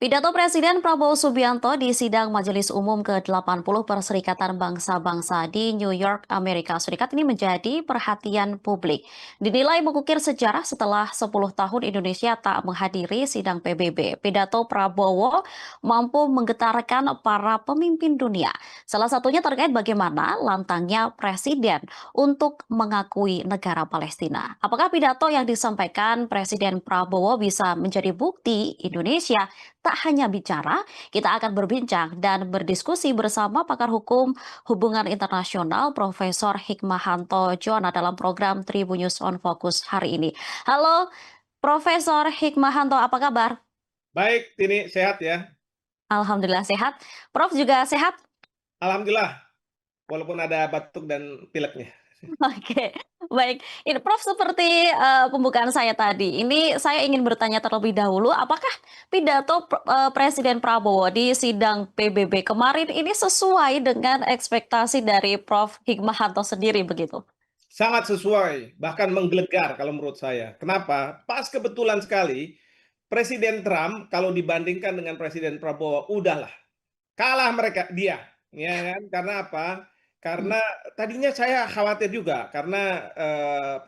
Pidato Presiden Prabowo Subianto di sidang Majelis Umum ke-80 Perserikatan Bangsa-Bangsa di New York, Amerika Serikat ini menjadi perhatian publik. Dinilai mengukir sejarah setelah 10 tahun Indonesia tak menghadiri sidang PBB. Pidato Prabowo mampu menggetarkan para pemimpin dunia. Salah satunya terkait bagaimana lantangnya Presiden untuk mengakui negara Palestina. Apakah pidato yang disampaikan Presiden Prabowo bisa menjadi bukti Indonesia tak hanya bicara, kita akan berbincang dan berdiskusi bersama pakar hukum hubungan internasional Profesor Hikmahanto Juwana dalam program Tribun News on Focus hari ini. Halo, Profesor Hikmahanto, apa kabar? Baik, Tini, sehat ya? Alhamdulillah sehat. Prof juga sehat? Alhamdulillah, walaupun ada batuk dan pileknya. Oke, baik. Ini Prof seperti pembukaan saya tadi, ini saya ingin bertanya terlebih dahulu, apakah pidato Presiden Prabowo di sidang PBB kemarin ini sesuai dengan ekspektasi dari Prof Hikmahanto sendiri begitu? Sangat sesuai, bahkan menggelegar kalau menurut saya. Kenapa? Pas kebetulan sekali, Presiden Trump kalau dibandingkan dengan Presiden Prabowo, udahlah, kalah mereka dia, ya kan? Karena apa? Hmm. Karena tadinya saya khawatir juga karena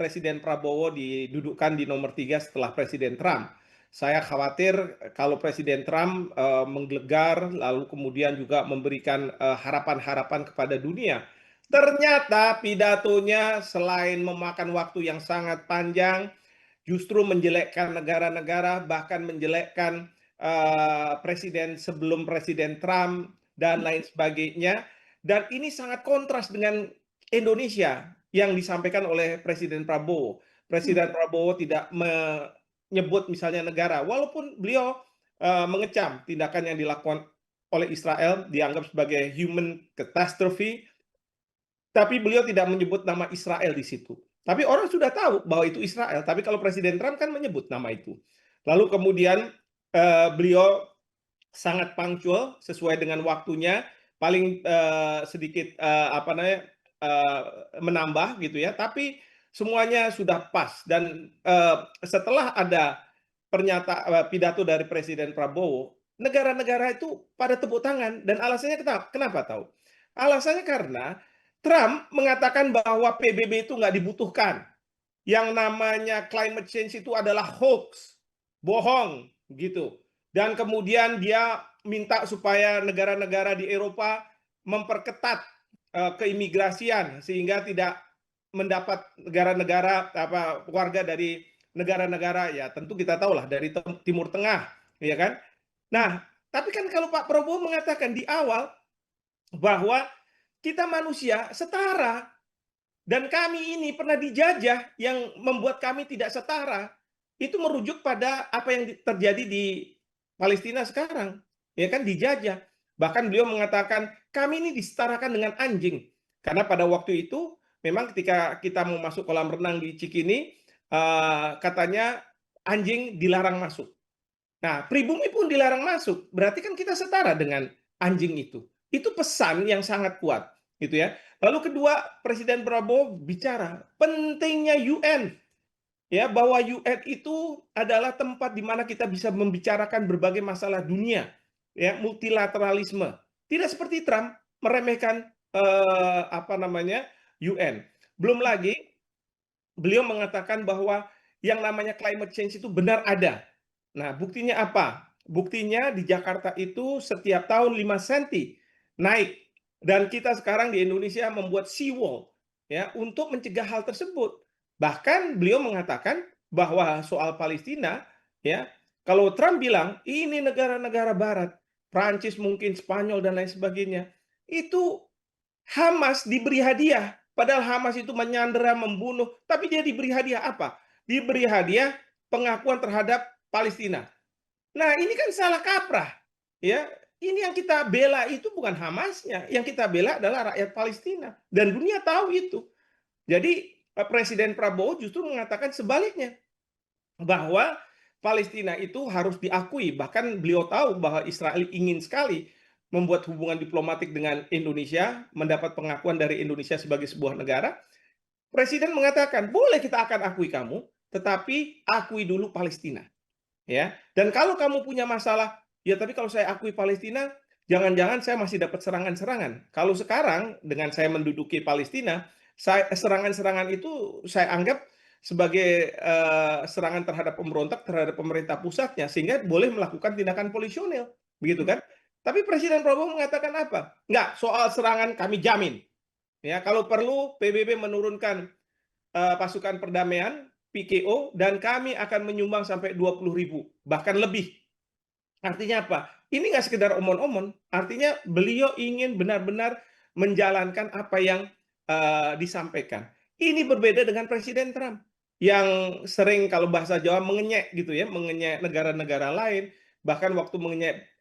Presiden Prabowo didudukkan di nomor 3 setelah Presiden Trump. Saya khawatir kalau Presiden Trump menggelegar, lalu kemudian juga memberikan harapan-harapan kepada dunia. Ternyata pidatonya selain memakan waktu yang sangat panjang, justru menjelekkan negara-negara, bahkan menjelekkan presiden sebelum Presiden Trump dan lain sebagainya. Dan ini sangat kontras dengan Indonesia yang disampaikan oleh Presiden Prabowo. Hmm. Presiden Prabowo tidak menyebut misalnya negara, walaupun beliau mengecam tindakan yang dilakukan oleh Israel dianggap sebagai human catastrophe, tapi beliau tidak menyebut nama Israel di situ. Tapi orang sudah tahu bahwa itu Israel, tapi kalau Presiden Trump kan menyebut nama itu. Lalu kemudian beliau sangat punctual sesuai dengan waktunya, paling sedikit menambah gitu ya, tapi semuanya sudah pas dan setelah ada pidato dari Presiden Prabowo, negara-negara itu pada tepuk tangan dan alasannya kenapa tahu? Alasannya karena Trump mengatakan bahwa PBB itu nggak dibutuhkan. Yang namanya climate change itu adalah hoax, bohong gitu. Dan kemudian dia minta supaya negara-negara di Eropa memperketat keimigrasian sehingga tidak mendapat negara-negara warga dari negara-negara ya tentu kita tahulah dari Timur Tengah, ya kan? Nah, tapi kan kalau Pak Prabowo mengatakan di awal bahwa kita manusia setara dan kami ini pernah dijajah yang membuat kami tidak setara. Itu merujuk pada apa yang terjadi di Palestina sekarang. Ya kan dijajah. Bahkan beliau mengatakan kami ini disetarakan dengan anjing. Karena pada waktu itu memang ketika kita mau masuk kolam renang di Cikini katanya anjing dilarang masuk. Nah, pribumi pun dilarang masuk. Berarti kan kita setara dengan anjing itu. Itu pesan yang sangat kuat, gitu ya. Lalu kedua, Presiden Prabowo bicara pentingnya UN, ya bahwa UN itu adalah tempat di mana kita bisa membicarakan berbagai masalah dunia, ya multilateralisme. Tidak seperti Trump meremehkan UN. Belum lagi beliau mengatakan bahwa yang namanya climate change itu benar ada. Nah, buktinya apa? Buktinya di Jakarta itu setiap tahun 5 senti naik. Dan kita sekarang di Indonesia membuat seawall ya untuk mencegah hal tersebut. Bahkan beliau mengatakan bahwa soal Palestina ya, kalau Trump bilang ini negara-negara barat, Prancis mungkin Spanyol dan lain sebagainya, itu Hamas diberi hadiah. Padahal Hamas itu menyandera, membunuh, tapi dia diberi hadiah apa? Diberi hadiah pengakuan terhadap Palestina. Nah, ini kan salah kaprah. Ya, ini yang kita bela itu bukan Hamasnya, yang kita bela adalah rakyat Palestina dan dunia tahu itu. Jadi Presiden Prabowo justru mengatakan sebaliknya bahwa Palestina itu harus diakui. Bahkan beliau tahu bahwa Israel ingin sekali membuat hubungan diplomatik dengan Indonesia, mendapat pengakuan dari Indonesia sebagai sebuah negara. Presiden mengatakan, boleh kita akan akui kamu, tetapi akui dulu Palestina. Ya. Dan kalau kamu punya masalah, Ya tapi kalau saya akui Palestina, jangan-jangan saya masih dapat serangan-serangan. Kalau sekarang dengan saya menduduki Palestina, serangan-serangan itu saya anggap sebagai, serangan terhadap pemberontak terhadap pemerintah pusatnya, sehingga boleh melakukan tindakan polisionil, begitu kan. Tapi Presiden Prabowo mengatakan apa? "Enggak, soal serangan kami jamin, ya kalau perlu PBB menurunkan, pasukan perdamaian, PKO, dan kami akan menyumbang sampai 20.000, bahkan lebih." Artinya apa? Ini nggak sekedar omon-omon, artinya beliau ingin benar-benar menjalankan apa yang, disampaikan. Ini berbeda dengan Presiden Trump, yang sering kalau bahasa Jawa mengenyek gitu ya, mengenyek negara-negara lain, bahkan waktu mengenyek,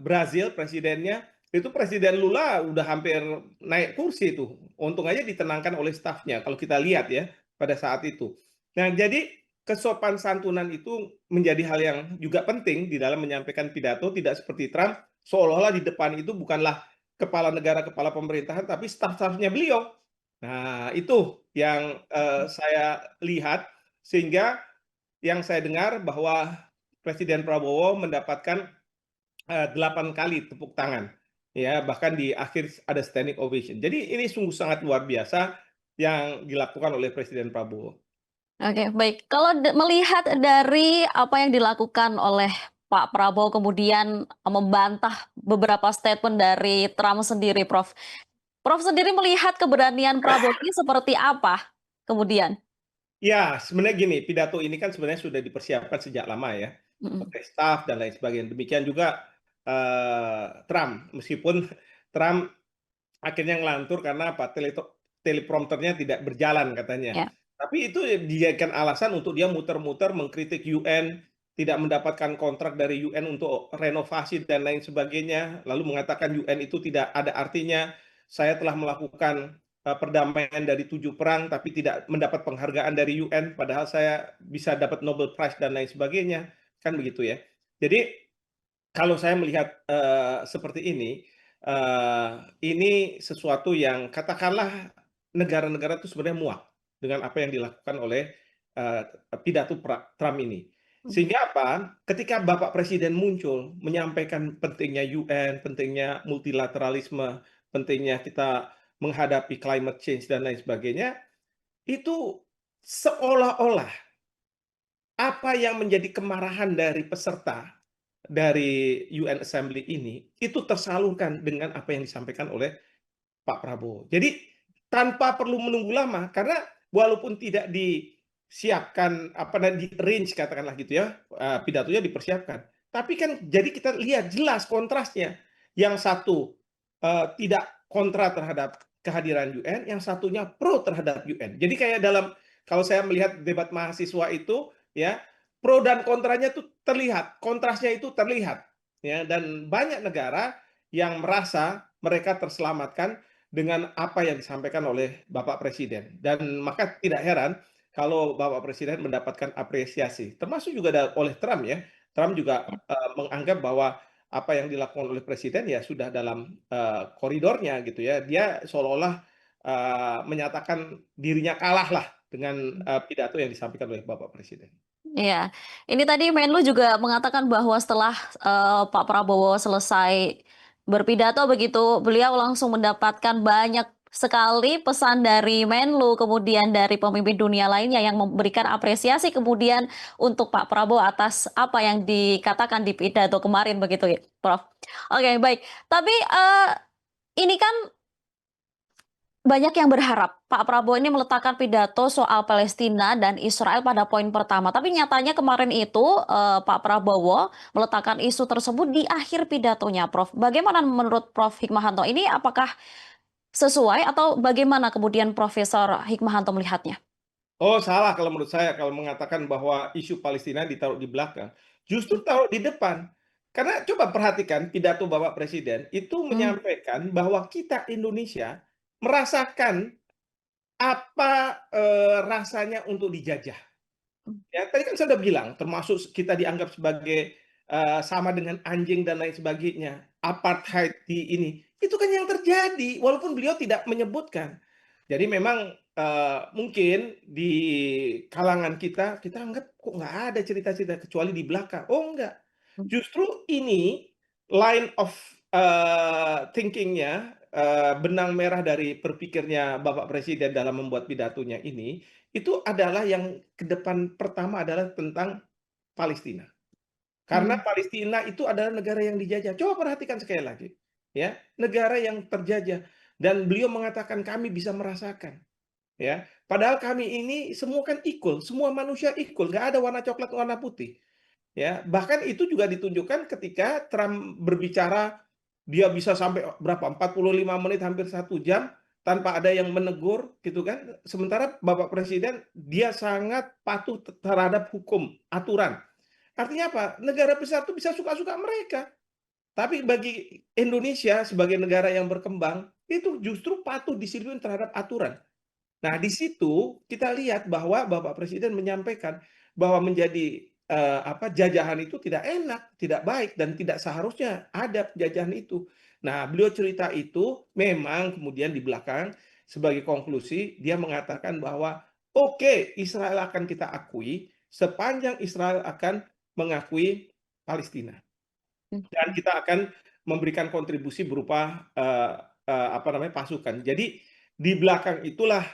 Brazil presidennya, itu Presiden Lula udah hampir naik kursi itu, untung aja ditenangkan oleh stafnya kalau kita lihat ya, pada saat itu. Nah jadi kesopan santunan itu menjadi hal yang juga penting di dalam menyampaikan pidato, tidak seperti Trump, seolah-olah di depan itu bukanlah kepala negara, kepala pemerintahan, tapi staf-stafnya beliau. Nah, itu yang, saya lihat, sehingga yang saya dengar bahwa Presiden Prabowo mendapatkan, 8 kali tepuk tangan, ya, bahkan di akhir ada standing ovation. Jadi ini sungguh sangat luar biasa yang dilakukan oleh Presiden Prabowo. Oke, baik. Kalau melihat dari apa yang dilakukan oleh Pak Prabowo kemudian membantah beberapa statement dari Trump sendiri, Prof. Prof sendiri melihat keberanian Prabowo ini seperti apa kemudian? Ya, sebenarnya gini, pidato ini kan sebenarnya sudah dipersiapkan sejak lama ya, Mhm, oleh staf dan lain sebagainya. Demikian juga, Trump, meskipun Trump akhirnya ngelantur karena apa, teleprompternya tidak berjalan katanya. ya. Tapi itu dijadikan alasan untuk dia muter-muter mengkritik UN, tidak mendapatkan kontrak dari UN untuk renovasi dan lain sebagainya, lalu mengatakan UN itu tidak ada artinya, saya telah melakukan, perdamaian dari 7 perang tapi tidak mendapat penghargaan dari UN, padahal saya bisa dapat Nobel Prize dan lain sebagainya, kan begitu ya. Jadi kalau saya melihat, seperti ini sesuatu yang katakanlah negara-negara itu sebenarnya muak dengan apa yang dilakukan oleh, eee, pidato Trump ini. Mhm. Sehingga apa, ketika Bapak Presiden muncul menyampaikan pentingnya UN, pentingnya multilateralisme, pentingnya kita menghadapi climate change dan lain sebagainya, itu seolah-olah apa yang menjadi kemarahan dari peserta dari UN Assembly ini, itu tersalurkan dengan apa yang disampaikan oleh Pak Prabowo. Jadi tanpa perlu menunggu lama, karena walaupun tidak disiapkan, apa di-arrange katakanlah gitu ya, pidatonya dipersiapkan. Tapi kan jadi kita lihat jelas kontrasnya. Yang satu, tidak kontra terhadap kehadiran UN, yang satunya pro terhadap UN. Jadi kayak dalam kalau saya melihat debat mahasiswa itu ya, pro dan kontranya itu terlihat, kontrasnya itu terlihat, ya, dan banyak negara yang merasa mereka terselamatkan dengan apa yang disampaikan oleh Bapak Presiden. Dan maka tidak heran kalau Bapak Presiden mendapatkan apresiasi, termasuk juga oleh Trump ya. Trump juga, menganggap bahwa apa yang dilakukan oleh presiden ya sudah dalam, koridornya gitu ya. Dia seolah-olah, menyatakan dirinya kalah lah dengan, pidato yang disampaikan oleh Bapak Presiden. Iya, ini tadi Menlu juga mengatakan bahwa setelah, Pak Prabowo selesai berpidato begitu, beliau langsung mendapatkan banyak sekali pesan dari Menlu, kemudian dari pemimpin dunia lainnya yang memberikan apresiasi kemudian untuk Pak Prabowo atas apa yang dikatakan di pidato kemarin begitu ya, Prof. Oke, baik. Tapi, ini kan banyak yang berharap Pak Prabowo ini meletakkan pidato soal Palestina dan Israel pada poin pertama, tapi nyatanya kemarin itu, Pak Prabowo meletakkan isu tersebut di akhir pidatonya, Prof. Bagaimana menurut Prof. Hikmahanto? Ini apakah sesuai atau bagaimana kemudian Profesor Hikmahanto melihatnya? Oh, salah kalau menurut saya kalau mengatakan bahwa isu Palestina ditaruh di belakang. Justru taruh di depan. Karena coba perhatikan pidato Bapak Presiden itu Mmm, menyampaikan bahwa kita Indonesia merasakan apa, rasanya untuk dijajah. mmm, Ya, tadi kan saya udah bilang, termasuk kita dianggap sebagai, sama dengan anjing dan lain sebagainya, apartheid di ini, itu kan yang terjadi, walaupun beliau tidak menyebutkan. Jadi memang, mungkin di kalangan kita, kita anggap kok nggak ada cerita-cerita kecuali di belakang. Oh enggak, Justru ini line of thinking-nya, benang merah dari berpikirnya Bapak Presiden dalam membuat pidatonya ini, itu adalah yang ke depan pertama adalah tentang Palestina. Karena Mhm. Palestina itu adalah negara yang dijajah. Coba perhatikan sekali lagi, ya, negara yang terjajah dan beliau mengatakan, "Kami bisa merasakan." Ya, padahal kami ini semua kan equal, semua manusia equal, nggak ada warna coklat, warna putih. Ya, bahkan itu juga ditunjukkan ketika Trump berbicara, dia bisa sampai berapa, 45 menit, hampir 1 jam, tanpa ada yang menegur, gitu kan. Sementara Bapak Presiden, dia sangat patuh terhadap hukum, aturan. Artinya apa? Negara besar itu bisa suka-suka mereka. Tapi bagi Indonesia sebagai negara yang berkembang, itu justru patuh disiplin terhadap aturan. Nah, di situ kita lihat bahwa Bapak Presiden menyampaikan bahwa menjadi, jajahan itu tidak enak, tidak baik, dan tidak seharusnya ada penjajahan itu. Nah, beliau cerita itu memang kemudian di belakang sebagai konklusi dia mengatakan bahwa, "Oke, Israel akan kita akui sepanjang Israel akan mengakui Palestina." Dan Mhm. kita akan memberikan kontribusi berupa, pasukan. Jadi di belakang itulah,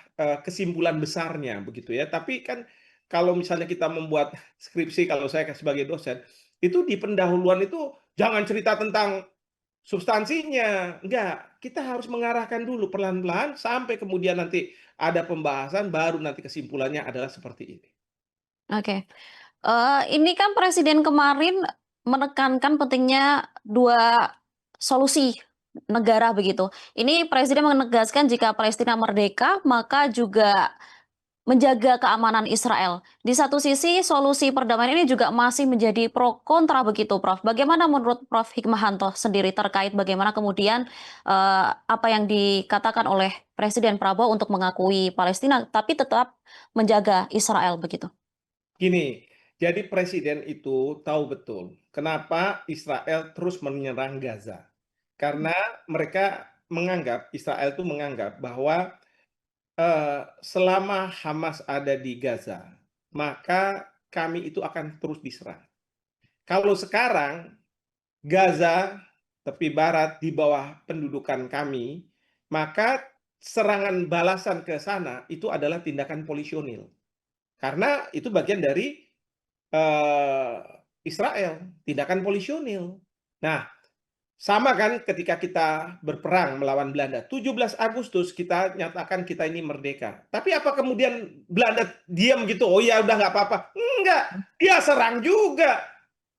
kesimpulan besarnya begitu ya. Tapi kan kalau misalnya kita membuat skripsi, kalau saya sebagai dosen, itu di pendahuluan itu jangan cerita tentang substansinya, enggak. Kita harus mengarahkan dulu pelan-pelan sampai kemudian nanti ada pembahasan, baru nanti kesimpulannya adalah seperti ini. Oke. Ini kan presiden kemarin menekankan pentingnya 2 solusi negara begitu. Ini presiden menegaskan jika Palestina merdeka, maka juga menjaga keamanan Israel. Di satu sisi solusi perdamaian ini juga masih menjadi pro kontra begitu, Prof. Bagaimana menurut Prof. Hikmahanto sendiri terkait bagaimana kemudian, apa yang dikatakan oleh Presiden Prabowo untuk mengakui Palestina, tapi tetap menjaga Israel begitu? Gini, jadi presiden itu tahu betul kenapa Israel terus menyerang Gaza. Karena mereka menganggap, Israel itu menganggap bahwa, selama Hamas ada di Gaza, maka kami itu akan terus diserang. Kalau sekarang Gaza, tepi barat di bawah pendudukan kami, maka serangan balasan ke sana itu adalah tindakan polisionil. Karena itu bagian dari Eee, Israel, tindakan polisionil. Nah, sama kan ketika kita berperang melawan Belanda, 17 Agustus kita nyatakan kita ini merdeka. Tapi apa kemudian Belanda diam gitu, "Oh ya udah nggak apa-apa." Enggak, dia serang juga,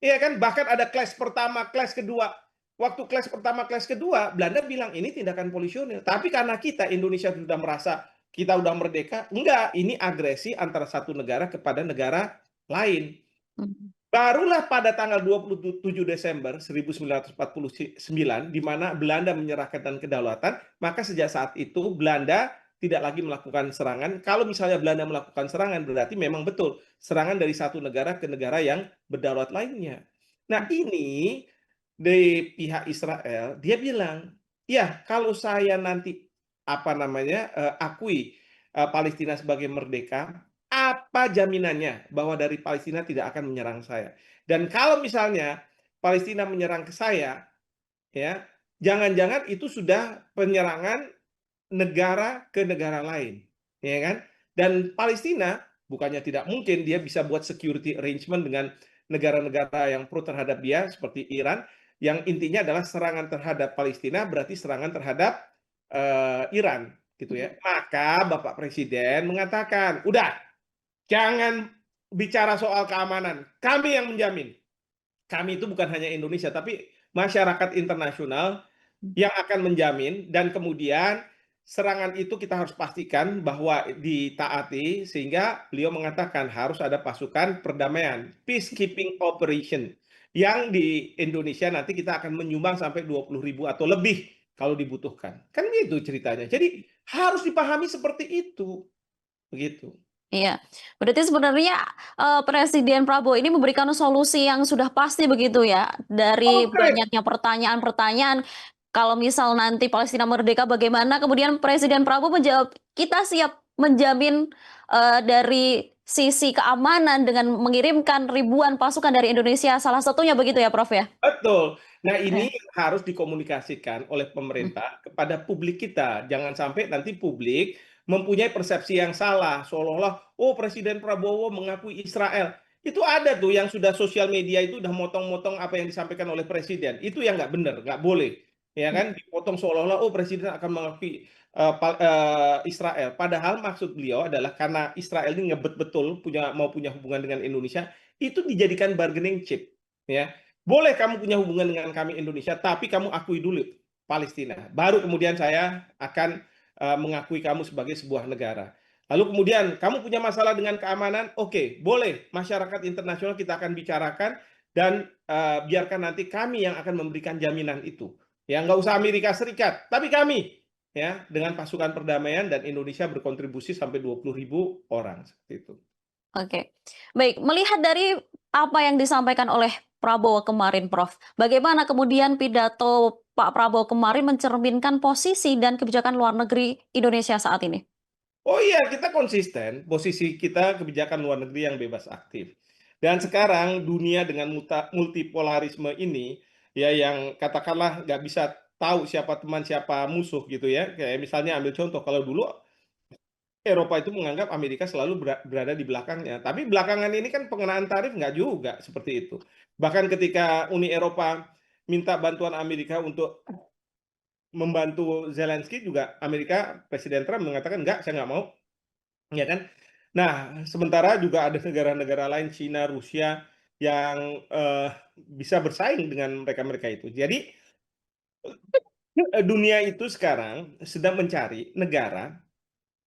iya kan? Bahkan ada clash pertama, clash kedua. Waktu clash pertama, clash kedua, Belanda bilang, "Ini tindakan polisionil." Tapi karena kita Indonesia sudah merasa kita udah merdeka, enggak, ini agresi antara satu negara kepada negara lain. Mhm. Barulah pada tanggal 27 Desember 1949 di mana Belanda menyerahkan dan kedaulatan, maka sejak saat itu Belanda tidak lagi melakukan serangan. Kalau misalnya Belanda melakukan serangan, berarti memang betul serangan dari satu negara ke negara yang berdaulat lainnya. Nah, ini dari pihak Israel, dia bilang, "Ya, kalau saya nanti, akui, Palestina sebagai merdeka, apa jaminannya bahwa dari Palestina tidak akan menyerang saya? Dan kalau misalnya Palestina menyerang ke saya, ya, jangan-jangan itu sudah penyerangan negara ke negara lain, ya kan? Dan Palestina bukannya tidak mungkin dia bisa buat security arrangement dengan negara-negara yang pro terhadap dia seperti Iran, yang intinya adalah serangan terhadap Palestina berarti serangan terhadap Iran, gitu Mhm. ya. Maka Bapak Presiden mengatakan, "Udah, jangan bicara soal keamanan, kami yang menjamin." Kami itu bukan hanya Indonesia, tapi masyarakat internasional yang akan menjamin dan kemudian serangan itu kita harus pastikan bahwa ditaati sehingga beliau mengatakan harus ada pasukan perdamaian, peacekeeping operation, yang di Indonesia nanti kita akan menyumbang sampai 20.000 atau lebih kalau dibutuhkan. Kan gitu ceritanya. Jadi harus dipahami seperti itu, begitu. Iya, berarti sebenarnya, Presiden Prabowo ini memberikan solusi yang sudah pasti begitu ya, dari Konkret. banyaknya pertanyaan-pertanyaan, kalau misal nanti Palestina merdeka bagaimana, kemudian Presiden Prabowo menjawab, "Kita siap menjamin, dari sisi keamanan dengan mengirimkan ribuan pasukan dari Indonesia, salah satunya begitu ya, Prof ya? Betul. Nah, Ya. ini harus dikomunikasikan oleh Hmm. pemerintah kepada publik kita. Jangan sampai nanti publik mempunyai persepsi yang salah, seolah-olah, oh Presiden Prabowo mengakui Israel. Itu ada tuh yang sudah sosial media itu udah motong-motong apa yang disampaikan oleh Presiden. Itu yang nggak benar, nggak boleh. Ya kan, dipotong seolah-olah, oh Presiden akan mengakui Israel. Padahal maksud beliau adalah karena Israel ini ngebet betul mau punya hubungan dengan Indonesia, itu dijadikan bargaining chip. Ya, boleh kamu punya hubungan dengan kami Indonesia, tapi kamu akui dulu Palestina. Baru kemudian saya akan mengakui kamu sebagai sebuah negara. Lalu kemudian kamu punya masalah dengan keamanan, oke, boleh masyarakat internasional kita akan bicarakan dan biarkan nanti kami yang akan memberikan jaminan itu. Ya, nggak usah Amerika Serikat, tapi kami ya dengan pasukan perdamaian dan Indonesia berkontribusi sampai 20.000 orang seperti itu. Oke. Baik, melihat dari apa yang disampaikan oleh Prabowo kemarin, Prof. Bagaimana kemudian pidato Pak Prabowo kemarin mencerminkan posisi dan kebijakan luar negeri Indonesia saat ini? Oh iya, kita konsisten, posisi kita kebijakan luar negeri yang bebas aktif. Dan sekarang dunia dengan multipolarisme ini, ya yang katakanlah nggak bisa tahu siapa teman, siapa musuh gitu ya. Kayak misalnya ambil contoh, kalau dulu Eropa itu menganggap Amerika selalu berada di belakangnya. Tapi belakangan ini kan pengenaan tarif nggak juga seperti itu. Bahkan ketika Uni Eropa minta bantuan Amerika untuk membantu Zelensky juga Amerika, Presiden Trump mengatakan, nggak, saya nggak mau. Ya kan? Nah, sementara juga ada negara-negara lain, Cina, Rusia, yang bisa bersaing dengan mereka-mereka itu. Jadi, dunia itu sekarang sedang mencari negara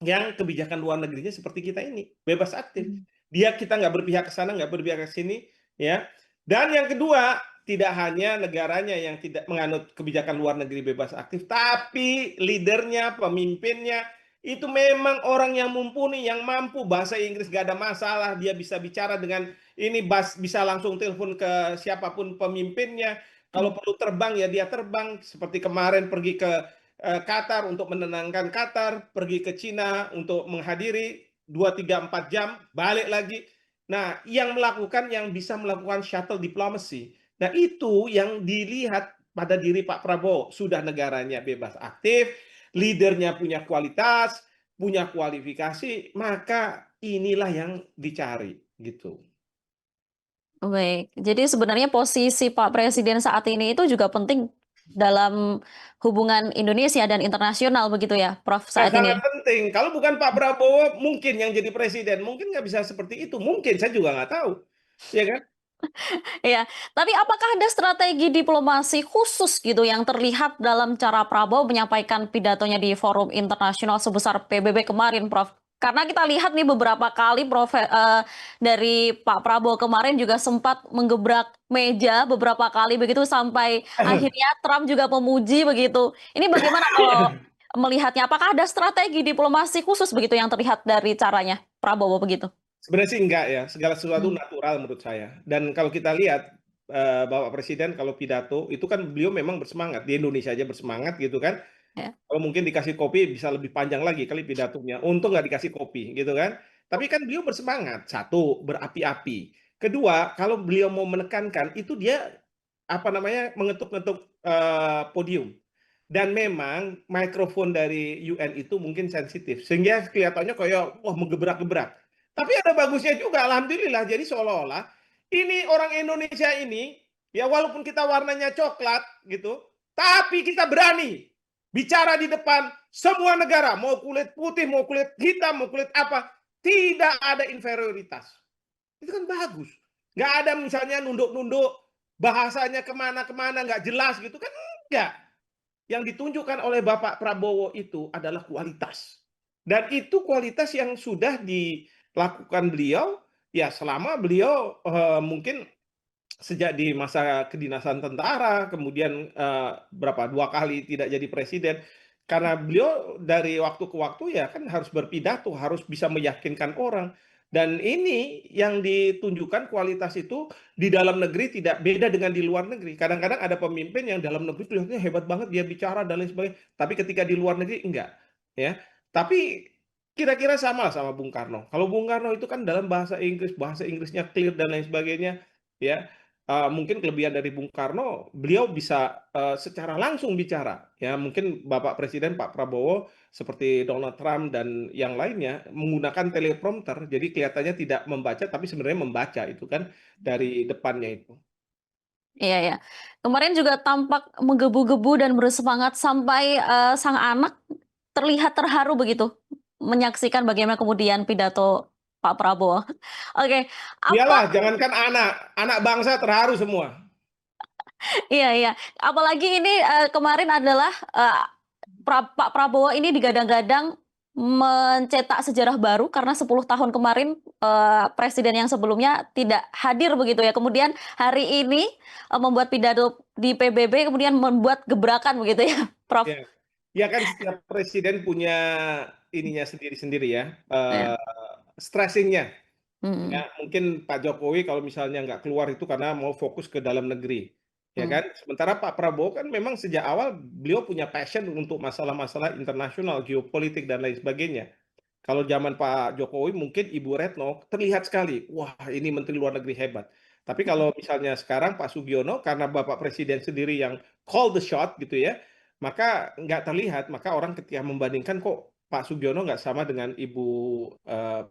yang kebijakan luar negerinya seperti kita ini, bebas aktif. Mhm. Kita nggak berpihak ke sana, nggak berpihak ke sini, ya. Dan yang kedua, tidak hanya negaranya yang tidak menganut kebijakan luar negeri bebas aktif, tapi leadernya, pemimpinnya itu memang orang yang mumpuni, yang mampu bahasa Inggris nggak ada masalah, dia bisa bicara dengan ini, bisa langsung telepon ke siapapun pemimpinnya. Kalau Mhm. perlu terbang ya dia terbang, seperti kemarin pergi ke Qatar untuk menenangkan Qatar, pergi ke Cina untuk menghadiri 2, 3, 4 jam, balik lagi. Nah, yang bisa melakukan shuttle diplomacy. Nah, itu yang dilihat pada diri Pak Prabowo. Sudah negaranya bebas aktif, leadernya punya kualitas, punya kualifikasi, maka inilah yang dicari gitu. Baik, jadi sebenarnya posisi Pak Presiden saat ini itu juga penting dalam hubungan Indonesia dan internasional begitu ya, Prof, Nah, saat sangat ini? penting. Kalau bukan Pak Prabowo, mungkin yang jadi presiden, mungkin nggak bisa seperti itu. Mungkin, saya juga nggak tahu. Ya kan? Iya, tapi apakah ada strategi diplomasi khusus gitu yang terlihat dalam cara Prabowo menyampaikan pidatonya di forum internasional sebesar PBB kemarin, Prof? Karena kita lihat nih beberapa kali dari Pak Prabowo kemarin juga sempat menggebrak meja beberapa kali begitu sampai akhirnya Trump juga memuji begitu. Ini bagaimana kalau melihatnya? Apakah ada strategi diplomasi khusus begitu yang terlihat dari caranya Prabowo begitu? Sebenarnya sih enggak ya, segala sesuatu Hmm, natural menurut saya. Dan kalau kita lihat, Bapak Presiden kalau pidato, itu kan beliau memang bersemangat, di Indonesia aja bersemangat gitu kan. ya. Kalau mungkin dikasih kopi bisa lebih panjang lagi kali pidatonya, untung nggak dikasih kopi gitu kan. Tapi kan beliau bersemangat, satu, berapi-api. Kedua, kalau beliau mau menekankan, itu dia, apa namanya, mengetuk-ngetuk, podium. Dan memang mikrofon dari UN itu mungkin sensitif, sehingga kelihatannya kayak, wah menggebrak-gebrak. Tapi ada bagusnya juga, alhamdulillah. Jadi seolah-olah ini orang Indonesia ini, ya walaupun kita warnanya coklat gitu, tapi kita berani bicara di depan semua negara, mau kulit putih, mau kulit hitam, mau kulit apa, tidak ada inferioritas. Itu kan bagus. Nggak ada misalnya nunduk-nunduk, bahasanya kemana-kemana, nggak jelas gitu kan, enggak. Yang ditunjukkan oleh Bapak Prabowo itu adalah kualitas. Dan itu kualitas yang sudah dilakukan beliau, ya selama beliau mungkin sejak di masa kedinasan tentara, kemudian berapa 2 kali tidak jadi presiden, karena beliau dari waktu ke waktu ya kan harus berpidato, harus bisa meyakinkan orang. Dan ini yang ditunjukkan kualitas itu di dalam negeri tidak beda dengan di luar negeri. Kadang-kadang ada pemimpin yang dalam negeri kelihatannya hebat banget dia bicara dan lain sebagainya, tapi ketika di luar negeri enggak, ya. Tapi kira-kira sama sama Bung Karno. Kalau Bung Karno itu kan dalam bahasa Inggris, bahasa Inggrisnya clear dan lain sebagainya, ya. Mungkin kelebihan dari Bung Karno, beliau bisa secara langsung bicara, ya. Mungkin Bapak Presiden Pak Prabowo seperti Donald Trump dan yang lainnya menggunakan teleprompter, jadi kelihatannya tidak membaca, tapi sebenarnya membaca itu kan dari depannya itu. Iya ya. Kemarin juga tampak menggebu-gebu dan bersemangat sampai, sang anak terlihat terharu begitu, menyaksikan bagaimana kemudian pidato Pak Prabowo. Oke, apa Iyalah, jangankan anak, anak bangsa terharu semua. iya iya, apalagi ini, kemarin adalah, Pak Prabowo ini digadang-gadang mencetak sejarah baru karena 10 tahun kemarin, presiden yang sebelumnya tidak hadir begitu ya. Kemudian hari ini, membuat pidato di PBB kemudian membuat gebrakan begitu ya, Prof? Ya. Ya kan setiap presiden punya ininya sendiri-sendiri ya, Ya, stressing-nya. Ya, mhm mungkin Pak Jokowi kalau misalnya nggak keluar itu karena mau fokus ke dalam negeri, ya mhm kan? Sementara Pak Prabowo kan memang sejak awal beliau punya passion untuk masalah-masalah internasional, geopolitik dan lain sebagainya. Kalau zaman Pak Jokowi mungkin Ibu Retno terlihat sekali, wah ini Menteri Luar Negeri hebat. Tapi mhm kalau misalnya sekarang Pak Sugiono karena Bapak Presiden sendiri yang call the shot gitu ya, maka nggak terlihat. Maka orang ketika membandingkan kok Pak Sugiono nggak sama dengan Ibu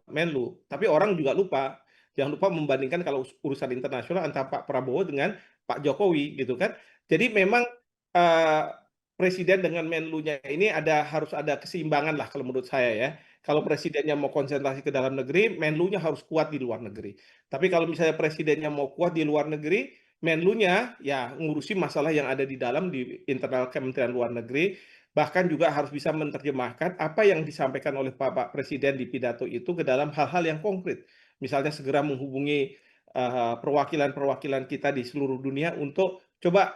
Menlu. Tapi orang juga lupa, jangan lupa membandingkan kalau urusan internasional antara Pak Prabowo dengan Pak Jokowi gitu kan. Jadi memang eh, Presiden dengan Menlunya ini harus ada keseimbangan lah kalau menurut saya ya. Kalau presidennya mau konsentrasi ke dalam negeri, Menlunya harus kuat di luar negeri. Tapi kalau misalnya presidennya mau kuat di luar negeri, Menlunya ya ngurusi masalah yang ada di dalam di internal Kementerian Luar Negeri, bahkan juga harus bisa menerjemahkan apa yang disampaikan oleh Bapak Presiden di pidato itu ke dalam hal-hal yang konkret. Misalnya segera menghubungi perwakilan-perwakilan kita di seluruh dunia untuk coba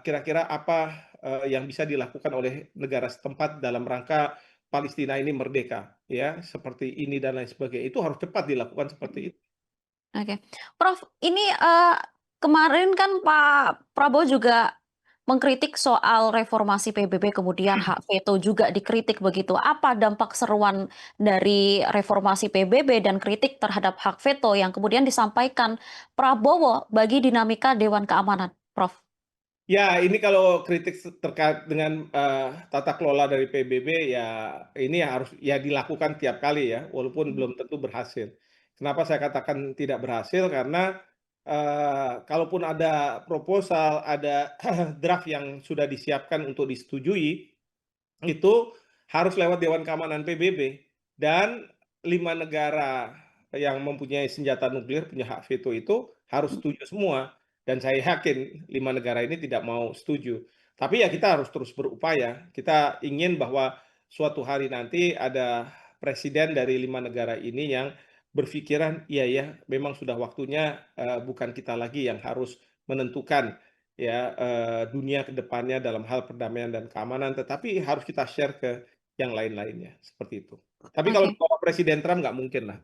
kira-kira apa yang bisa dilakukan oleh negara setempat dalam rangka Palestina ini merdeka, ya, seperti ini dan lain sebagainya. Itu harus cepat dilakukan seperti mhm. itu. Oke. Prof, ini, kemarin kan Pak Prabowo juga mengkritik soal reformasi PBB, kemudian hak veto juga dikritik begitu. Apa dampak seruan dari reformasi PBB dan kritik terhadap hak veto yang kemudian disampaikan Prabowo bagi dinamika Dewan Keamanan, Prof? Ya, ini kalau kritik terkait dengan tata kelola dari PBB ya ini harus ya dilakukan tiap kali ya, walaupun Mhm belum tentu berhasil. Kenapa saya katakan tidak berhasil? Karena kalaupun ada proposal, ada draft yang sudah disiapkan untuk disetujui, itu harus lewat Dewan Keamanan PBB dan 5 negara yang mempunyai senjata nuklir punya hak veto itu harus mhm. setuju semua dan saya yakin 5 negara ini tidak mau setuju. Tapi ya kita harus terus berupaya. Kita ingin bahwa suatu hari nanti ada presiden dari 5 negara ini yang berpikiran, "Iya ya, memang sudah waktunya bukan kita lagi yang harus menentukan ya, dunia ke depannya dalam hal perdamaian dan keamanan, tetapi harus kita share ke yang lain-lainnya, seperti itu. Tapi kalau Oke. dibawa Presiden Trump nggak mungkin lah.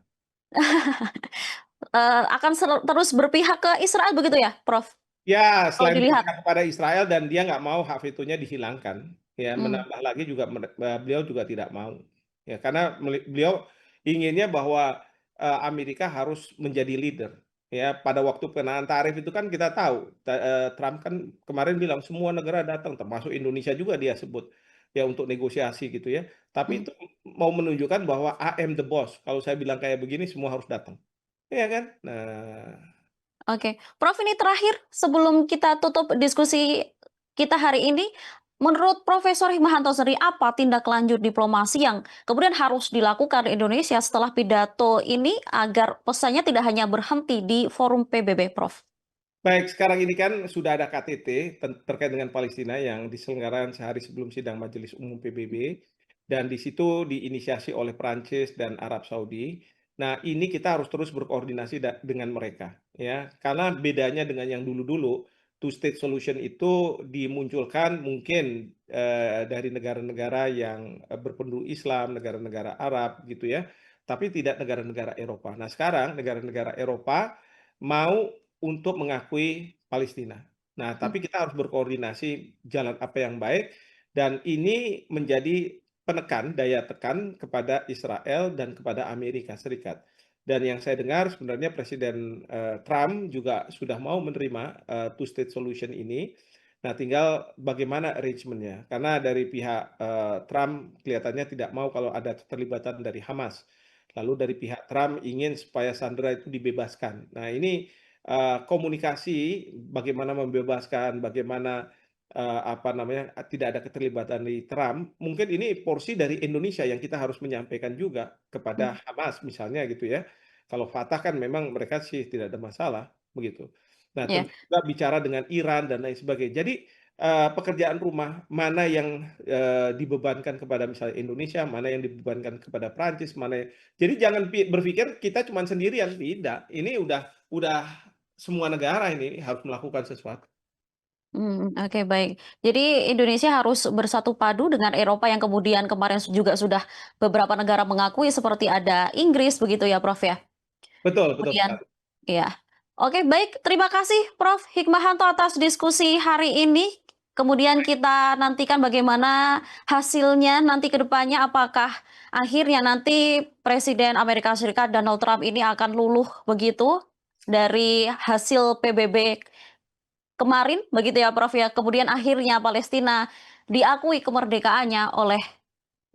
Akan terus berpihak ke Israel begitu ya, Prof? Ya, Kalau selain dilihat? berpihak kepada Israel dan dia nggak mau hak vetonya dihilangkan, ya Mmm, menambah lagi juga beliau juga tidak mau. Ya karena beliau inginnya bahwa, Amerika harus menjadi leader, ya. Pada waktu pengenaan tarif itu kan kita tahu, Trump kan kemarin bilang semua negara datang, termasuk Indonesia juga dia sebut, ya untuk negosiasi gitu ya. mhm. Tapi itu mau menunjukkan bahwa I am the boss, kalau saya bilang kayak begini semua harus datang, iya kan? Nah. Oke. Prof, ini terakhir sebelum kita tutup diskusi kita hari ini, menurut Profesor Hikmahanto sendiri, apa tindak lanjut diplomasi yang kemudian harus dilakukan Indonesia setelah pidato ini agar pesannya tidak hanya berhenti di forum PBB, Prof? Baik, sekarang ini kan sudah ada KTT terkait dengan Palestina yang diselenggarakan sehari sebelum sidang Majelis Umum PBB dan di situ diinisiasi oleh Prancis dan Arab Saudi. Nah, ini kita harus terus berkoordinasi dengan mereka ya. Karena bedanya dengan yang dulu-dulu, two state solution itu dimunculkan mungkin dari negara-negara yang berpenduduk Islam, negara-negara Arab gitu ya, tapi tidak negara-negara Eropa. Nah, sekarang negara-negara Eropa mau untuk mengakui Palestina. Nah, Mmm, tapi kita harus berkoordinasi jalan apa yang baik dan ini menjadi daya tekan kepada Israel dan kepada Amerika Serikat. Dan yang saya dengar sebenarnya Presiden Trump juga sudah mau menerima two state solution ini. Nah, tinggal bagaimana arrangement-nya. Karena dari pihak Trump kelihatannya tidak mau kalau ada keterlibatan dari Hamas. Lalu dari pihak Trump ingin supaya sandera itu dibebaskan. Nah, ini komunikasi bagaimana membebaskan, bagaimana apa namanya, tidak ada keterlibatan di Trump, mungkin ini porsi dari Indonesia yang kita harus menyampaikan juga kepada Hamas misalnya gitu ya. Kalau Fatah kan memang mereka sih tidak ada masalah, begitu. Nah, Ya. tentu juga bicara dengan Iran dan lain sebagainya. Jadi, pekerjaan rumah mana yang, dibebankan kepada misalnya Indonesia, mana yang dibebankan kepada Prancis, jadi jangan berpikir kita cuman sendirian, tidak. Ini udah semua negara ini harus melakukan sesuatu. Oke, baik. Jadi Indonesia harus bersatu padu dengan Eropa yang kemudian kemarin juga sudah beberapa negara mengakui seperti ada Inggris begitu ya, Prof, ya? Betul betul Kemudian sekali. iya. Oke, baik. Terima kasih Prof. Hikmahanto atas diskusi hari ini. Kemudian kita nantikan bagaimana hasilnya nanti ke depannya, apakah akhirnya nanti Presiden Amerika Serikat Donald Trump ini akan luluh begitu dari hasil PBB kemarin, begitu ya Prof ya. Kemudian akhirnya Palestina diakui kemerdekaannya oleh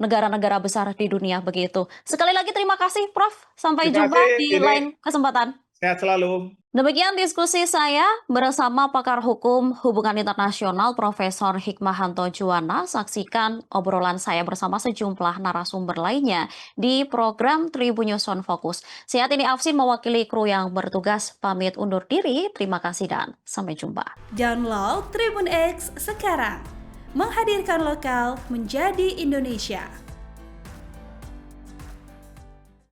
negara-negara besar di dunia begitu. Sekali lagi terima kasih Prof. Sampai Terima jumpa kasih, di Tini. lain kesempatan. Sehat selalu. Demikian diskusi saya bersama pakar hukum hubungan internasional Profesor Hikmahanto Juwana. Saksikan obrolan saya bersama sejumlah narasumber lainnya di program Tribun News on Focus. Saya Tini Afsin mewakili kru yang bertugas pamit undur diri. Terima kasih dan sampai jumpa. Download Tribun X sekarang. Menghadirkan lokal menjadi Indonesia.